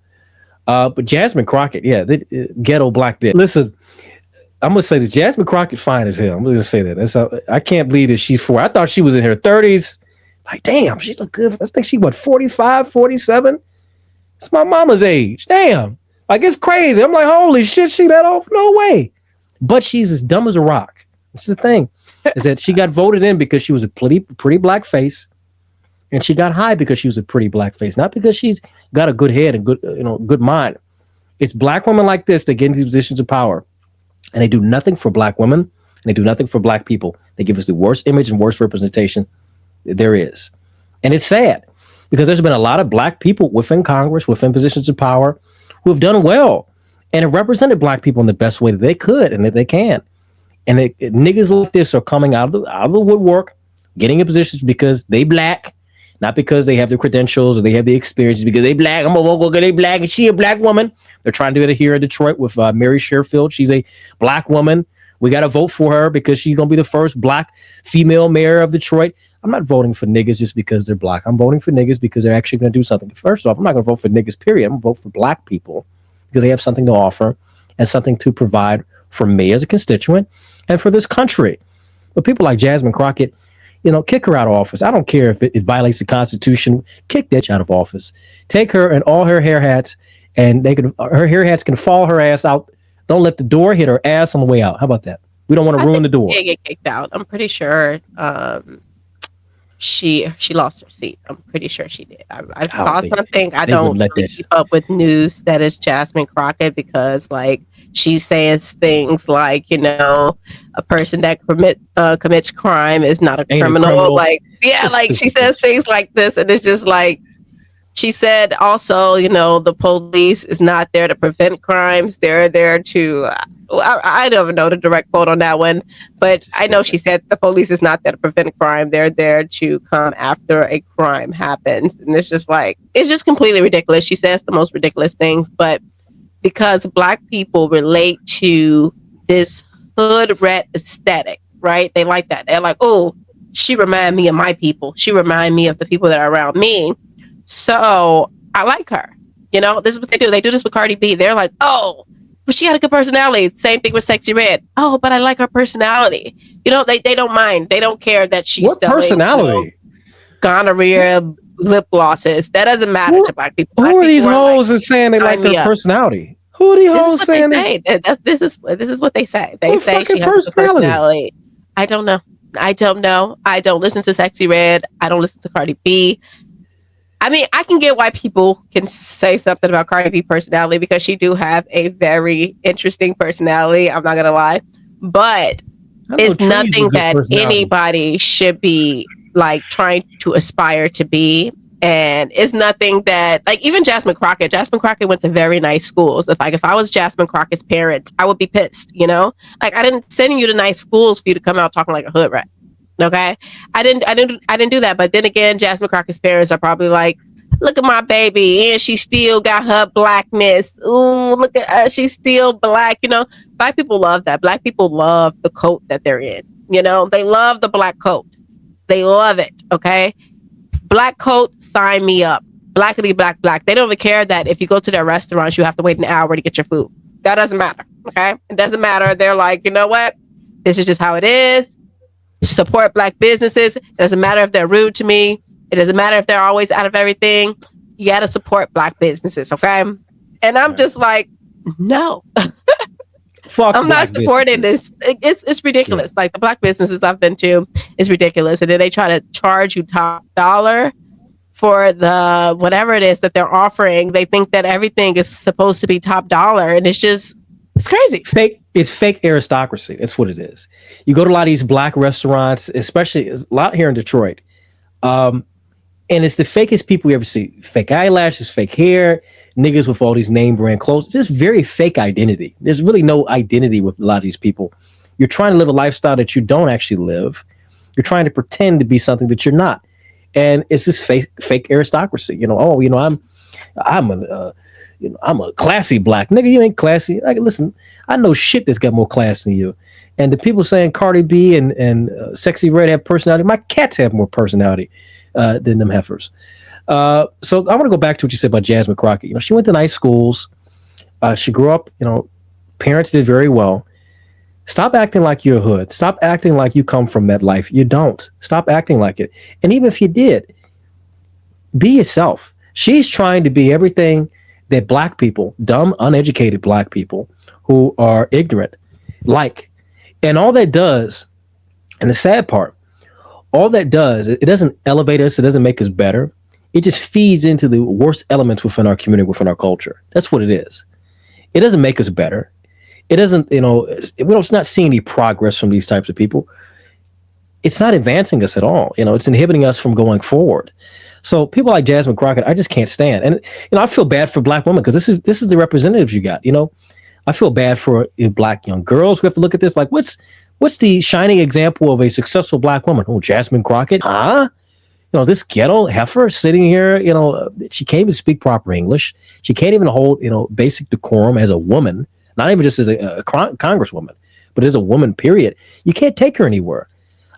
But Jasmine Crockett, yeah, ghetto Black bitch. Listen, I'm gonna say this. Jasmine Crockett fine as hell. I'm gonna say that. I can't believe that she's 4. I thought she was in her 30s. Like, damn, she look good. I think she 45, 47. It's my mama's age. Damn. Like, it's crazy. I'm like, holy shit, she that old? No way. But she's as dumb as a rock. This is the thing, is that she got voted in because she was a pretty Black face. And she got high because she was a pretty Black face, not because she's got a good head and good mind. It's Black women like this that get into positions of power, and they do nothing for Black women, and they do nothing for Black people. They give us the worst image and worst representation there is. And it's sad because there's been a lot of Black people within Congress, within positions of power, who have done well and have represented Black people in the best way that they could and that they can. And niggas like this are coming out of the woodwork, getting in positions because they Black, not because they have the credentials or they have the experiences, because they Black. I'm a local, they Black, and she a Black woman. They're trying to do it here in Detroit with Mary Sherfield. She's a Black woman. We got to vote for her because she's going to be the first Black female mayor of Detroit. I'm not voting for niggas just because they're Black. I'm voting for niggas because they're actually going to do something. First off, I'm not going to vote for niggas, period. I'm going to vote for Black people because they have something to offer and something to provide for me as a constituent and for this country. But people like Jasmine Crockett, you know, kick her out of office. I don't care if it violates the Constitution. Kick that out of office. Take her and all her hair hats, and her hair hats can fall her ass out. Don't let the door hit her ass on the way out. How about that? We don't want to ruin the door. They get kicked out. I'm pretty sure. she lost her seat. I'm pretty sure she did. I I don't saw think something. I they would don't let really that. keep up with news that is Jasmine Crockett because like she says things like, you know, a person that commits crime is not a Ain't a criminal. criminal. Like, yeah, This like she stupid says bitch. things like this, and it's just like she said also, you know, the police is not there to prevent crimes. They're there to, I don't even know the direct quote on that one, but I know she said the police is not there to prevent crime. They're there to come after a crime happens. And it's just like, it's just completely ridiculous. She says the most ridiculous things, but because Black people relate to this hood rat aesthetic, right? They like that. They're like, oh, she remind me of my people. She remind me of the people that are around me. So I like her. You know, this is what they do. They do this with Cardi B. They're like, oh, but she had a good personality. Same thing with Sexy Red. Oh, but I like her personality. You know, they don't mind. They don't care that she's What selling, personality? you know, gonorrhea lip glosses. That doesn't matter Who, to Black people. who Black are these people are like, hoes that saying they like sign their me up. personality? Who are these This is hoes what they saying this? say. This is what they say. They What say fucking she has a good personality? personality. I don't know. I don't know. I don't listen to Sexy Red. I don't listen to Cardi B. I mean, I can get why people can say something about Cardi B personality because she do have a very interesting personality. I'm not gonna lie, but I know it's Tree's a nothing good that personality. anybody should be like trying to aspire to be. And it's nothing that like even Jasmine Crockett. Jasmine Crockett went to very nice schools. It's like if I was Jasmine Crockett's parents, I would be pissed. You know, like I didn't send you to nice schools for you to come out talking like a hood rat. Okay, I didn't do that. But then again, Jasmine Crockett's parents are probably like, look at my baby, and she still got her blackness. Ooh, look at her, she's still Black. You know, Black people love that. Black people love the coat that they're in. You know, they love the black coat. They love it. Okay, black coat, sign me up. Blackity black black. They don't even care that if you go to their restaurants, you have to wait an hour to get your food. That doesn't matter. Okay, it doesn't matter. They're like, you know what? This is just how it is. Support Black businesses. It doesn't matter if they're rude to me. It doesn't matter if they're always out of everything. You got to support Black businesses, okay? And I'm just like, no, Fuck I'm not Black supporting businesses. this. It's ridiculous. Yeah. Like the Black businesses I've been to is ridiculous. And then they try to charge you top dollar for the whatever it is that they're offering. They think that everything is supposed to be top dollar, and it's crazy. It's fake aristocracy. That's what it is. You go to a lot of these Black restaurants, especially a lot here in Detroit. And it's the fakest people you ever see. Fake eyelashes, fake hair, niggas with all these name brand clothes. It's just very fake identity. There's really no identity with a lot of these people. You're trying to live a lifestyle that you don't actually live. You're trying to pretend to be something that you're not. And it's this fake aristocracy. You know, oh, you know, I'm a classy Black nigga. You ain't classy. Like, listen, I know shit that's got more class than you. And the people saying Cardi B and Sexy Red have personality. My cats have more personality than them heifers. So I want to go back to what you said about Jasmine Crockett. You know, she went to nice schools. She grew up. You know, parents did very well. Stop acting like you're a hood. Stop acting like you come from that life. You don't. Stop acting like it. And even if you did, be yourself. She's trying to be everything that Black people, dumb, uneducated Black people who are ignorant, like. And all that does, and the sad part, all that does, it doesn't elevate us. It doesn't make us better. It just feeds into the worst elements within our community, within our culture. That's what it is. It doesn't make us better. It doesn't, you know, it's not seeing any progress from these types of people. It's not advancing us at all. You know, it's inhibiting us from going forward. So people like Jasmine Crockett, I just can't stand. And, you know, I feel bad for Black women because this is the representatives you got, you know. I feel bad for Black young girls who have to look at this like, what's the shining example of a successful Black woman? Oh, Jasmine Crockett, huh? You know, this ghetto heifer sitting here, you know, she can't even speak proper English. She can't even hold, you know, basic decorum as a woman, not even just as a congresswoman, but as a woman, period. You can't take her anywhere.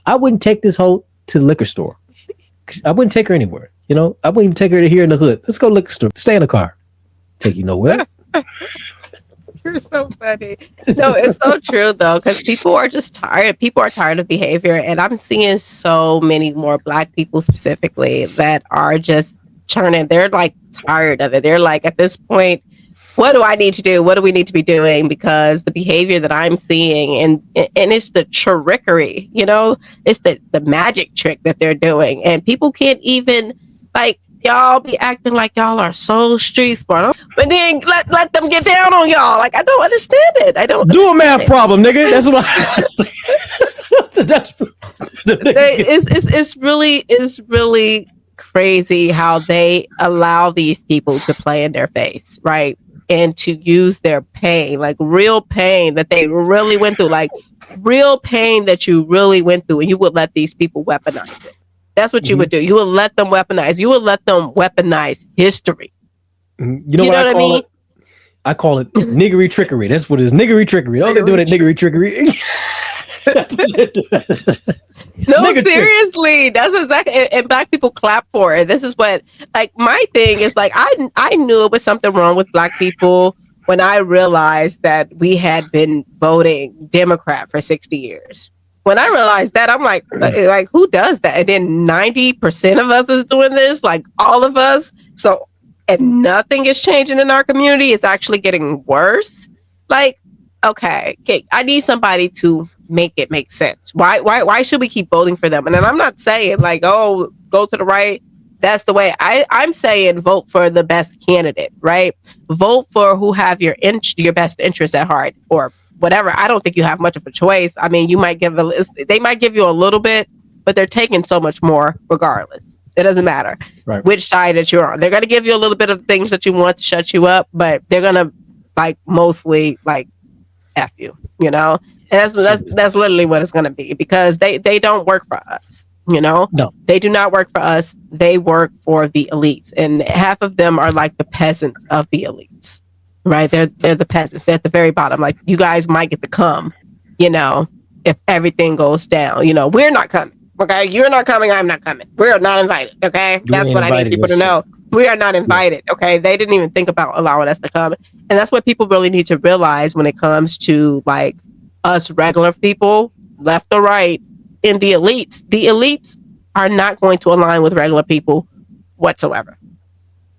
I wouldn't take this hoe to the liquor store. I wouldn't take her anywhere. You know, I wouldn't even take her to here in the hood. Let's go to the liquor store. Stay in the car. Take you nowhere. You're so funny. No, it's so true though, because people are just tired. People are tired of behavior, and I'm seeing so many more Black people specifically that are just churning. They're like tired of it. They're like, at this point, what do I need to do? What do we need to be doing? Because the behavior that I'm seeing, and it's the trickery, it's the magic trick that they're doing, and people can't even, like, y'all be acting like y'all are so street smart, but then let them get down on y'all. Like, I don't understand it. I don't do a math problem, nigga. That's what I say. It's really crazy how they allow these people to play in their face, right? And to use their pain, like real pain that they really went through, like real pain that you really went through, and you would let these people weaponize it. That's what you would do. You would let them weaponize. You would let them weaponize history. You know what I mean? I call it niggery trickery. That's what it is. Niggery trickery. Don't they do that niggery trickery? No, seriously, that's exactly, and Black people clap for it. This is what, like, my thing is, like, I knew it was something wrong with Black people when I realized that we had been voting Democrat for 60 years. When I realized that, I'm like, who does that? And then 90% of us is doing this, like all of us. So, and nothing is changing in our community. It's actually getting worse. Like, okay, I need somebody to make it make sense. Why should we keep voting for them? And then I'm not saying like, oh, go to the right. That's the way. I'm saying vote for the best candidate, right? Vote for who have your best interests at heart, or whatever. I don't think you have much of a choice. I mean, they might give you a little bit, but they're taking so much more regardless. It doesn't matter which side that you're on. They're going to give you a little bit of things that you want to shut you up, but they're going to like mostly like F you, And that's literally what it's going to be, because they don't work for us. No, they do not work for us. They work for the elites, and half of them are like the peasants of the elites. Right, they're the peasants. They're at the very bottom. Like, you guys might get to come, if everything goes down. We're not coming. Okay, you're not coming. I'm not coming. We're not invited. Okay, that's what I need people to know. We are not invited. Okay, they didn't even think about allowing us to come, and that's what people really need to realize when it comes to like us regular people, left or right, in the elites. The elites are not going to align with regular people whatsoever.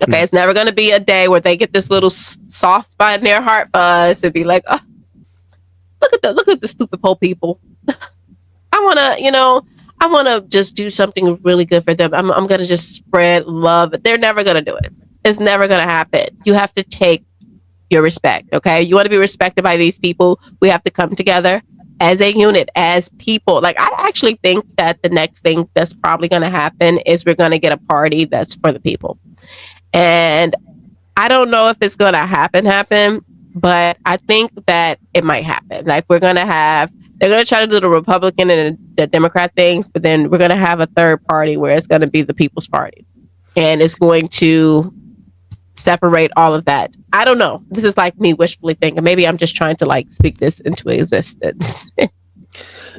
Okay, it's never going to be a day where they get this little soft spot in their heart for us and be like, oh, look at the stupid poor people. I want to just do something really good for them. I'm going to just spread love. They're never going to do it. It's never going to happen. You have to take your respect. Okay, you want to be respected by these people. We have to come together as a unit, as people. Like, I actually think that the next thing that's probably going to happen is we're going to get a party that's for the people. And I don't know if it's going to happen, but I think that it might happen. Like, they're going to try to do the Republican and the Democrat things, but then we're going to have a third party where it's going to be the People's Party. And it's going to separate all of that. I don't know. This is like me wishfully thinking. Maybe I'm just trying to like speak this into existence.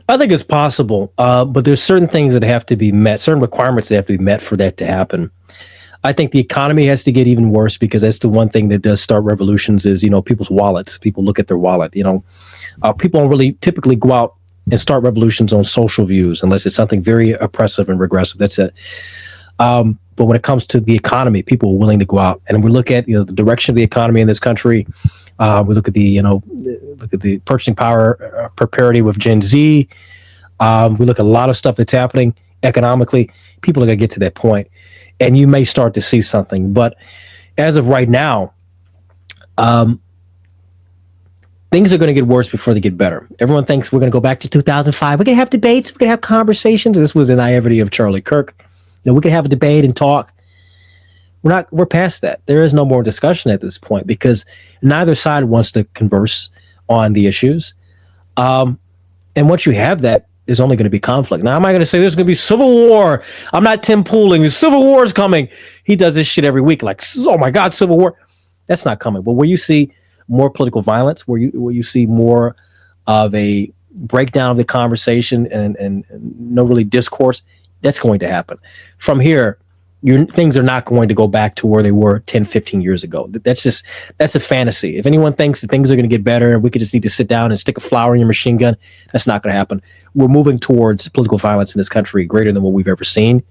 I think it's possible, but there's certain things that have to be met, certain requirements that have to be met for that to happen. I think the economy has to get even worse, because that's the one thing that does start revolutions is, people's wallets. People look at their wallet. People don't really typically go out and start revolutions on social views unless it's something very oppressive and regressive. That's it. But when it comes to the economy, people are willing to go out, and we look at the direction of the economy in this country. We look at the purchasing power per parity with Gen Z. We look at a lot of stuff that's happening economically. People are going to get to that point, and you may start to see something. But as of right now, things are going to get worse before they get better. Everyone thinks we're going to go back to 2005. We're going to have debates. We're going to have conversations. This was the naivety of Charlie Kirk. We can have a debate and talk. We're past that. There is no more discussion at this point, because neither side wants to converse on the issues. And once you have that, there's only going to be conflict. Now, am I going to say there's going to be civil war? I'm not Tim Pooling. The civil war is coming. He does this shit every week. Like, oh my God, civil war. That's not coming. But where you see more political violence, where you see more of a breakdown of the conversation and no really discourse, that's going to happen. From here, things are not going to go back to where they were 10, 15 years ago. That's a fantasy. If anyone thinks that things are going to get better and we could just need to sit down and stick a flower in your machine gun, that's not going to happen. We're moving towards political violence in this country greater than what we've ever seen.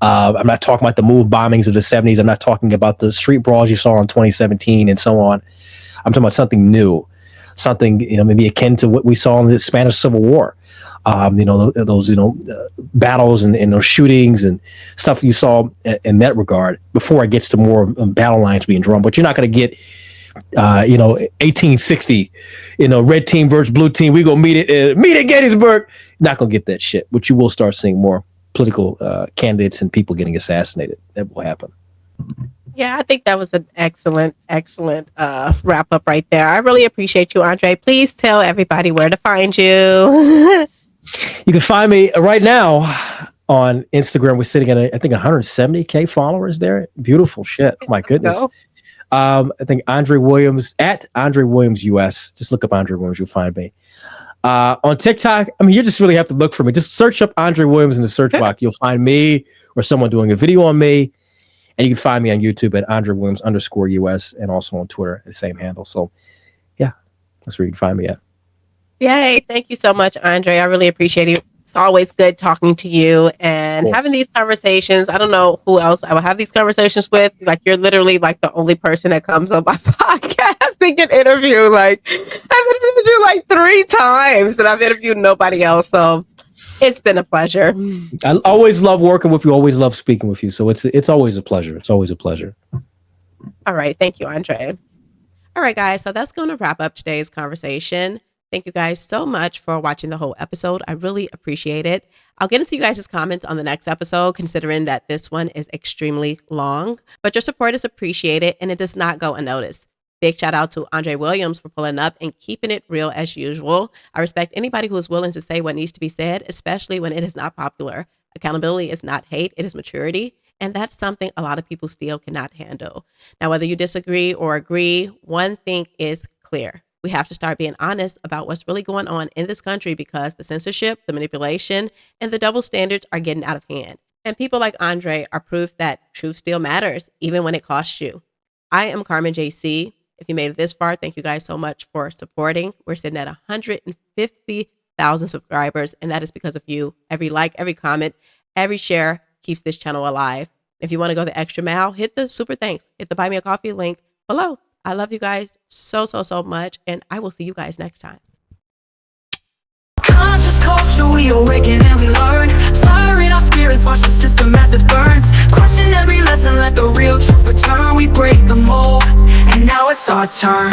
I'm not talking about the move bombings of the 70s. I'm not talking about the street brawls you saw in 2017 and so on. I'm talking about something new, something, maybe akin to what we saw in the Spanish Civil War. Those battles and those shootings and stuff you saw in that regard before it gets to more battle lines being drawn. But you're not going to get 1860, red team versus blue team. We gonna meet at Gettysburg. Not gonna get that shit. But you will start seeing more political candidates and people getting assassinated. That will happen. Yeah, I think that was an excellent wrap up right there. I really appreciate you, Andre. Please tell everybody where to find you. You can find me right now on Instagram. We're sitting at I think 170K followers there. Beautiful shit. Oh my goodness. I think Andre Williams at Andre Williams US. Just look up Andre Williams, you'll find me. On TikTok, you just really have to look for me. Just search up Andre Williams in the search box. You'll find me or someone doing a video on me. And you can find me on YouTube at Andre Williams _US and also on Twitter at the same handle. So yeah, that's where you can find me at. Yay. Thank you so much, Andre. I really appreciate it. It's always good talking to you and having these conversations. I don't know who else I will have these conversations with. Like, you're literally like the only person that comes on my podcast and can interview. Like, I've interviewed you like 3 times and I've interviewed nobody else. So it's been a pleasure. I always love working with you. Always love speaking with you. So it's always a pleasure. It's always a pleasure. All right. Thank you, Andre. All right, guys. So that's going to wrap up today's conversation. Thank you guys so much for watching the whole episode. I really appreciate it. I'll get into you guys' comments on the next episode, considering that this one is extremely long. But your support is appreciated and it does not go unnoticed. Big shout out to Andre Williams for pulling up and keeping it real as usual. I respect anybody who is willing to say what needs to be said, especially when it is not popular. Accountability is not hate, it is maturity. And that's something a lot of people still cannot handle. Now, whether you disagree or agree, one thing is clear. We have to start being honest about what's really going on in this country because the censorship, the manipulation, and the double standards are getting out of hand. And people like Andre are proof that truth still matters, even when it costs you. I am Carmen Jaycee. If you made it this far, thank you guys so much for supporting. We're sitting at 150,000 subscribers, and that is because of you. Every like, every comment, every share keeps this channel alive. If you want to go the extra mile, hit the super thanks. Hit the buy me a coffee link below. I love you guys so much, and I will see you guys next time. Conscious culture, we awaken and we learn. Fire in our spirits, watch the system as it burns. Question every lesson, let the real truth return. We break the mold, and now it's our turn.